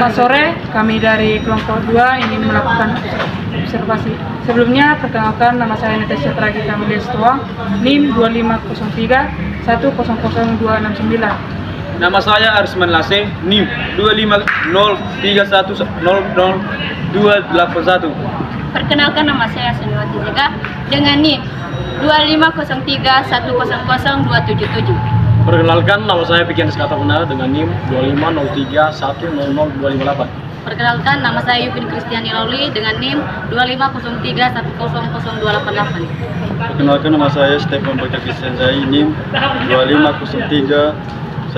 Selamat sore, kami dari kelompok 2 ingin melakukan observasi. Sebelumnya, perkenalkan nama saya Natasha Tragita Medestoa, NIM 2503 100269. Nama saya Arsman Lase, NIM 2503100281. Perkenalkan, nama saya Seniwati Zeka dengan NIM 2503100277. Perkenalkan, nama saya Pikian Skata Benar dengan NIM 2503100258. Perkenalkan, nama saya Yupin Kristiani Loli dengan NIM 2503100288. Perkenalkan, nama saya Stefan Bocah Kristian Zai, NIM 2503100278.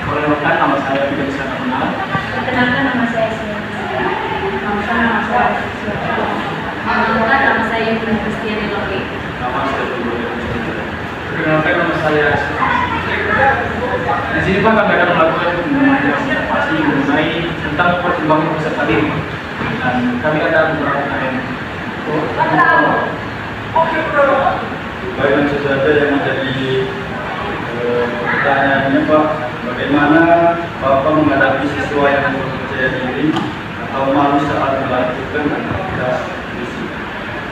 Perkenalkan, nama saya Pikian Skata Benar. Perkenalkan, nama saya Seniwati Zeka. Perkenalkan, nama saya Yupin Kristiani Loli. Perkenalkan, nama saya di sini Pak, kami akan melakukan observasi mengenai tentang perkembangan peserta didik, dan kami ada beberapa pertanyaan. Baik, langsung saja yang menjadi pertanyaannya Pak, bagaimana Bapak menghadapi siswa yang percaya diri atau malu saat melakukan aktivitas fisik?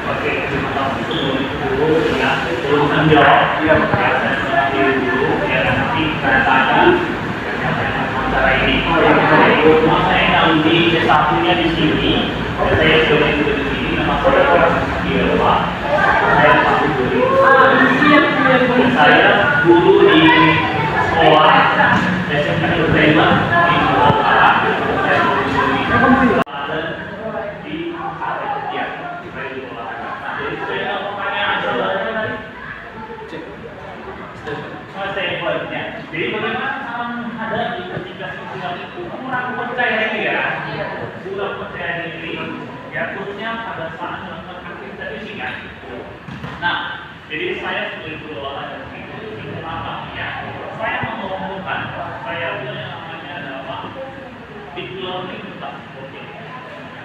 Oke, terima kasih dulu ya. Urusan jawab ya, saya dulu ya, nanti tanya acara ini. Rumah saya yang di satunya di sini, saya sudah di sini. Nama saya Pak. Saya satu guru. Saya guru di sekolah SMK Utama di Jakarta. Saya guru di jadi bagaimana cara menghadapi ketika siswa itu kurang percaya diri ya, kurang percaya diri ya, khususnya pada saat melakukan aktivitas fisik kan. Nah, jadi saya sebagai guru olahraga itu apa ya? Saya mengumpulkan, saya punya namanya adalah deep learning tentang sporting.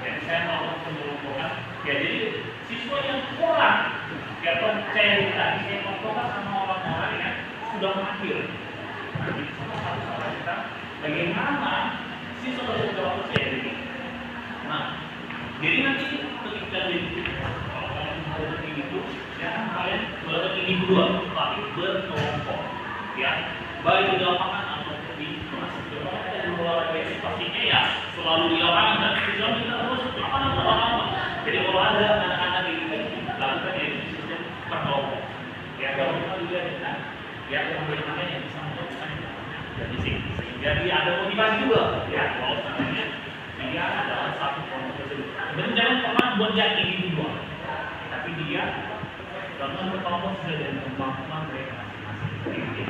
Jadi saya mau mengumpulkan, ya jadi siswa yang kurang ya percaya diri tadi saya mengumpulkan sama orang-orang yang sudah mahir. Nah, jadi satu soal kita bagaimana siswa sudah percaya diri. Nah, jadi nanti ketika kalau kalian belajar itu, jangan kalian belajar ini dua, tapi berkelompok, ya, baik di lapangan atau di kelas. Kalau kita di olahraga ini pastinya ya selalu di lapangan dan siswa kita terus lapangan. Jadi kalau ada anak-anak ini lakukan ya sistem berkelompok. Ya, kalau kita lihat ya bagaimana yang bisa melakukan dari sini, sehingga dia ada motivasi juga, ya, kalau sebenarnya dia adalah satu kelompok tersebut. Dan jangan pernah buat dia individual, tapi dia dalam berkelompok sudah dengan kemampuan mereka masing-masing.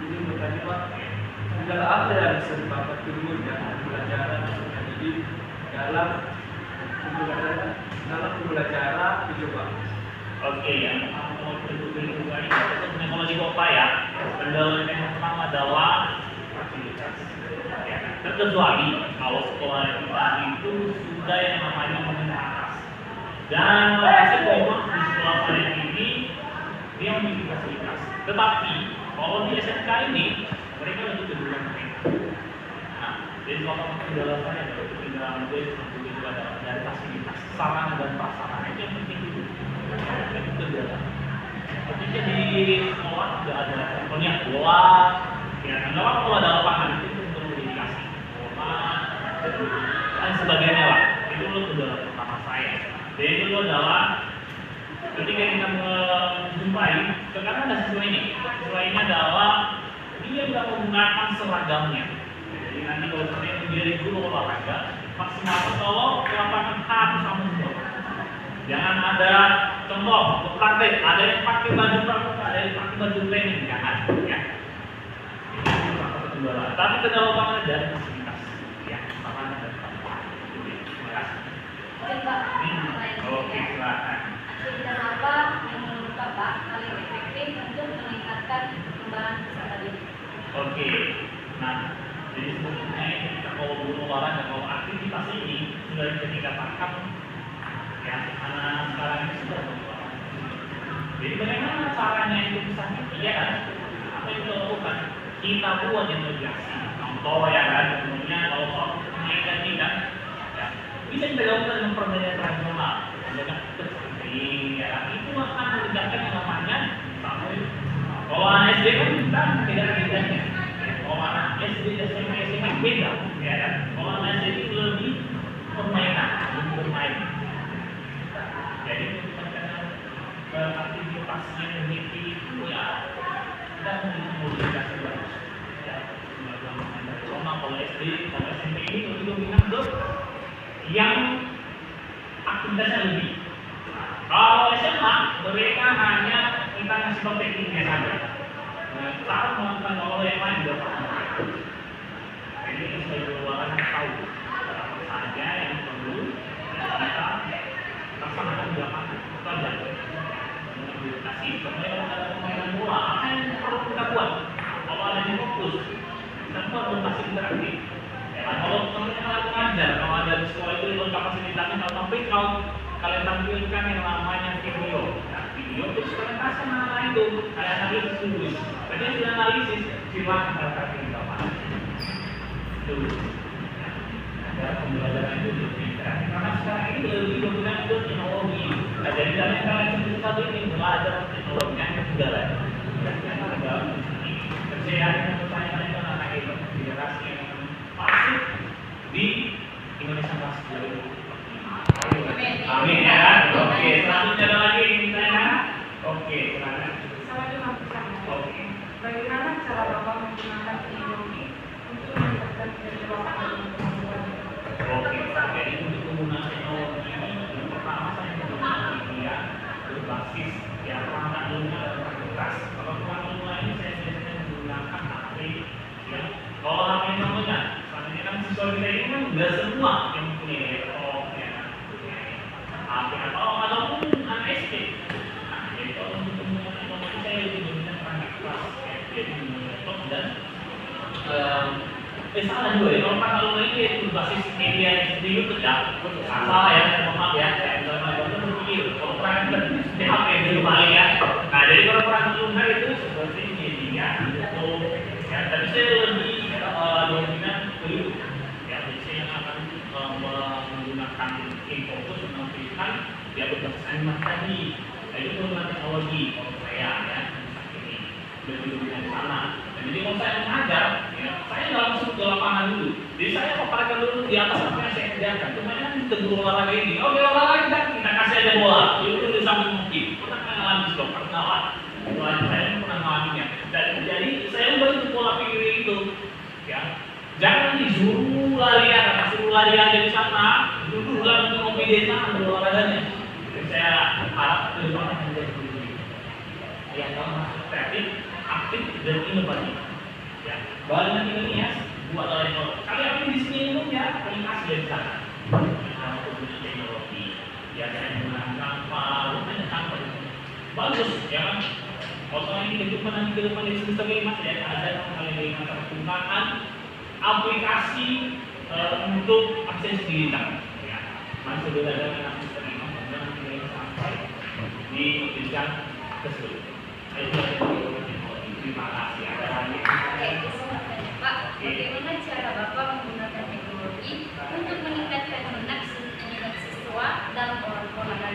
Ini bertanya Pak, segala apa yang bisa dipakai dulu ya pembelajaran jadi dalam pembelajaran dicoba. Oke, yang pertama kalau kedua ini kalau di kota ya, kendala yang pertama adalah fasilitas. Ya, terkecuali kalau sekolah kita itu sudah yang namanya menengah atas. Dan lokasi memang di sekolah saya ini dia memiliki fasilitas. Tetapi kalau di SMK ini mereka lebih kedua mereka. Nah, jadi kalau kendala saya adalah ketinggalan gue juga dari fasilitas, sarana dan prasarana itu yang penting dulu. Itu kendala. Ketika di sekolah sudah ada contohnya bola, ya kendala kalau ada lapangan itu perlu dikasih bola dan sebagainya lah. Itu dulu kendala pertama saya. Dan itu adalah ketika kita menjumpai, sekarang ada siswa ini. Siswa ini adalah dia tidak menggunakan seragamnya. Jadi nanti kalau saya menjadi guru olahraga, maksimal kalau lapangan harus sama semua. Jangan ada contoh untuk praktek, ada yang pakai baju pramuka, ada yang pakai baju training, jangan, ya. Ini salah satu kendala. Tapi kendala lapangan dari fasilitas, ya, lapangan dan prasarana. Terima kasih. Oke, silakan. Kenapa yang menurut Bapak paling efektif untuk meningkatkan perkembangan peserta didik? Oke, nah, jadi sebetulnya kita kalau guru olahraga, kalau aktivitas ini sudah bisa dikatakan ya, anak sekarang Jadi bagaimana caranya itu bisa ya kan? Apa yang kita lakukan? Kita buat yang regulasi. Contoh ya kan, contohnya kalau soal kenaikan ini kan, ya, bisa kita lakukan dengan pembelajaran tradisional, dengan seperti ya kan, itu akan meningkatkan yang namanya sampai. Kalau anak SD kan kita tidak ada bedanya. Kalau anak SD, SMP, SMA beda, ya kan? Kalau anak SD itu lebih permainan, lebih bermain. Jadi aktivitasnya happy itu ya kita memodifikasi bagus. Ya, sama kalau SD, kalau SMP ini lebih dominan ke yang aktivitasnya lebih. Kalau SMA mereka hanya kita ngasih tahu tekniknya saja. Cara melakukan kalau yang lain juga paham. Jadi sebagai luaran tahu apa saja yang perlu kita laksanakan di lapangan. Itu aja. Kasih kalau ada permainan bola, apa yang perlu kita buat? Kalau ada yang fokus, kita buat lokasi interaktif. Ya, kalau teman-teman mengajar, kalau ada di sekolah itu kapasitasnya kalau sampai kalau kalian tampilkan yang namanya video. Nah, video itu presentasi mana itu? Ada analisis tulis. Jadi sudah analisis, silakan terkait di lapangan. Itu. Ada pembelajaran itu lebih interaktif. Karena sekarang ini lebih dominan itu teknologi. Nah, jadi dalam kalian sebut tadi ini belajar teknologinya sudah lah. Kerjaan yang bertanya itu anak itu generasi yang masuk di Indonesia masuk dulu. Amin ya. Oke, selanjutnya ada lagi yang ditanya. Oke, silakan. Saya cuma bertanya. Oke. Bagaimana cara Bapak menggunakan teknologi untuk meningkatkan kecerdasan dan kemampuan? Oke, jadi untuk penggunaan teknologi ini yang pertama saya menggunakan media berbasis ya pengetahuannya dan praktis. Kalau pengetahuan ini saya biasanya menggunakan HP. Ya, kalau HP namanya, selanjutnya kan siswa kita ini kan nggak semua yang punya laptop, ya, HP atau ataupun anak SD. Nah, jadi kalau untuk penggunaan teknologi saya lebih dominan praktis, ya, jadi menggunakan laptop dan salah juga ya, kalau pengetahuan ini berbasis media di YouTube ya, salah ya, mohon maaf ya, saya berpikir kalau perangkat di HP dulu paling ya. Nah, jadi kalau perangkat lunar itu seperti media YouTube ya, tapi saya lebih dominan ke YouTube ya, jadi saya yang akan menggunakan infocus menampilkan ya berbasis animasi tadi. Nah, itu menggunakan teknologi kalau saya ya, ini lebih dominan di sana. Jadi kalau saya mengajar, ya, saya nggak masuk ke lapangan dulu. Jadi saya paparkan dulu di atas apa yang saya kerjakan. Cuma kan tentu olahraga ini, oke olahraga kita kasih aja bola. Itu di samping mungkin. Pernah mengalami dong, pernah. Saya pernah mengalaminya. Dan jadi saya membantu pola pikir itu, ya. Jangan disuruh larian, suruh larian dari sana, duduk langsung ngopi di sana olahraganya. Jadi saya harap ke depan akan menjadi begini. Yang masuk kreatif, aktif dan inovatif. Ya, banyak ilmiah buat oleh kalian di sini itu ya aplikasi dari sana. Kita punya teknologi, ya saya menggunakan apa, ada tanpa bagus, ya kan? Kalau ini kehidupan di depan di semester 5 ya ada kali 5 penggunaan aplikasi untuk akses digital. Ya, masih belajar dengan semester 5 dan sampai di jenjang tersebut. Terima kasih. Ada lagi. Pak, bagaimana cara Bapak menggunakan teknologi untuk meningkatkan minat siswa dalam olahraga?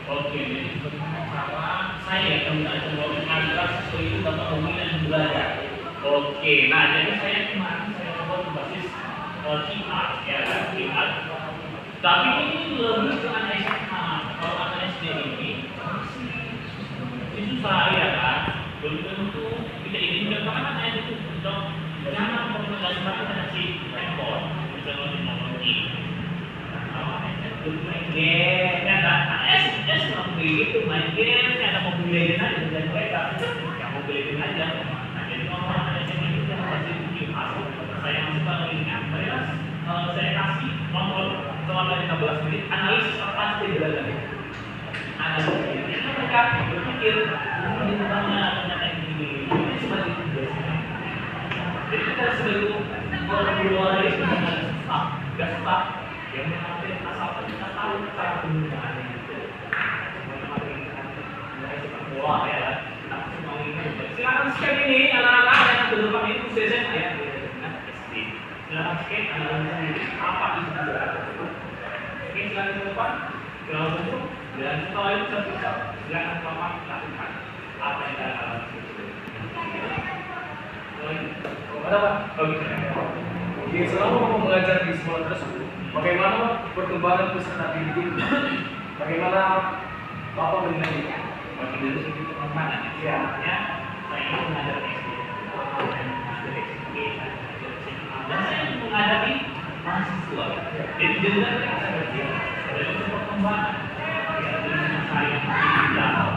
Oke, jadi bagaimana cara saya menggunakan teknologi agar siswa itu dapat meminat belajar? Oke, nah jadi saya kemarin saya coba berbasis QR, ya QR. Tapi ini lebih ke anak SMA. Kalau anak SD ini susah ya kan? Belum tentu kita ini karena ada itu untuk jangan penggunaan si handphone teknologi. Main game, ada S begitu main game, ada mobil legend aja dan mereka yang mobil legend aja. Nah jadi kalau ada yang itu yang pasti QR, saya masukkan linknya, mereka saya kasih nonton selama 15 menit analisis apa sih belajar. Analisis mereka berpikir jadi kita sebagai luar dari staff yang mengambil asalkan kita tahu cara penggunaannya itu. Wah ya, kita masih mau ini. Silakan scan ini anak-anak yang berdepan ini khusus SMA ya. Silakan scan anak-anak sendiri apa itu juga. Oke, silakan ke depan. Silakan masuk. Dan setelah itu silakan Bapak lakukan apa yang kita lakukan. Ada Pak? Oke. Jadi selama mau mengajar di sekolah tersebut, bagaimana perkembangan peserta didik? Bagaimana Bapak menilainya? Bagi dari segi pengembangan ya, saya ingin mengajar SD, dan mengajar SMP, dan saya ingin menghadapi mahasiswa. Jadi jenjang yang saya belajar dari perkembangan ya, dengan saya yang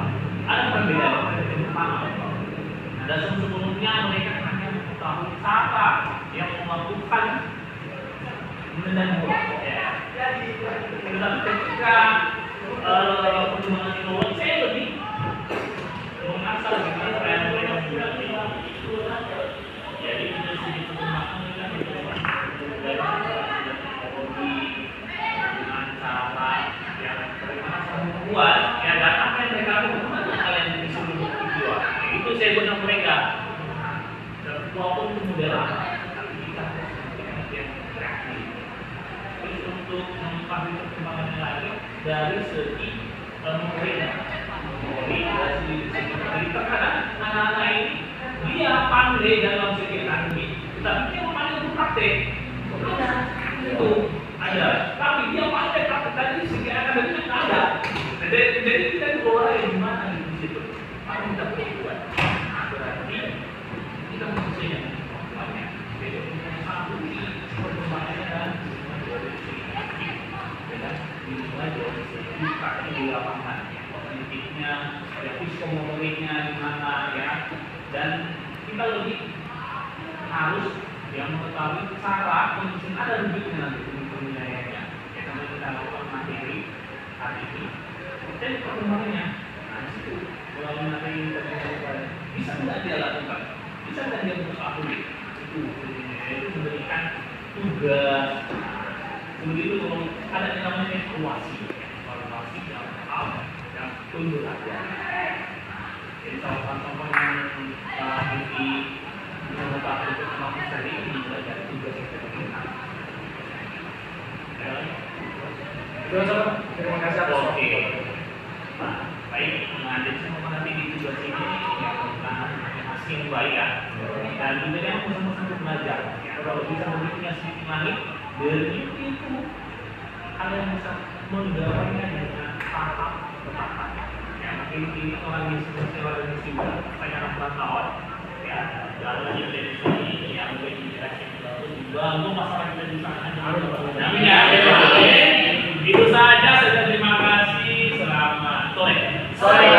ada perbedaan dari pertama. Ada sebelumnya mereka hanya mengetahui cara yang melakukan menendang bola. Tetapi ketika perkembangan teknologi saya lebih mengasah bagaimana supaya mereka mudah jadi dari segi perkembangan mereka dari teknologi dengan cara yang bagaimana cara membuat ya dan apa yang mereka lakukan itu hal yang disuruh video itu saya gunakan mereka walaupun itu model tapi kita harus yang kreatif terus untuk mengetahui perkembangannya lagi dari segi memori dari segi terkadang anak-anak ini dia pandai dalam segi teknik tapi dia pandai untuk praktek itu ada tapi dia pandai praktek tadi segi akademik nggak ada jadi kita keluar yang gimana di situ apa kita buat berarti kita mesti semuanya jadi untuk satu perkembangannya dan dimulai dari segi praktek di lapangan politiknya, ya psikomotoriknya gimana ya dan kita lebih harus yang mengetahui cara kondisi ada rujuknya nanti penilaiannya ya sampai kita lakukan materi hari ini dan perkembangannya nah disitu melalui materi ini bisa nggak dia lakukan bisa nggak dia mengetahui itu memberikan tugas begitu kalau ada yang namanya evaluasi yang yang tunduk aja. Jadi salah satu yang di mengetahui perkembangan tadi ini belajar tugas yang kita berikan. Terima kasih atas waktu. Oke. Nah, baik mengajar semua nanti di tugas ini yang merupakan hasil yang baik ya. Dan juga yang bersama-sama belajar. Kalau bisa memiliki sedikit langit dari itu hal yang bisa menggawainya dengan tahap bertahap. Ya mungkin ini orang yang seperti orang yang sudah banyak pengetahuan ya jalannya dari sini yang lebih dijelaskan bantu masalah kita di sana. Amin ya. Itu saja. Terima kasih. Selamat sore.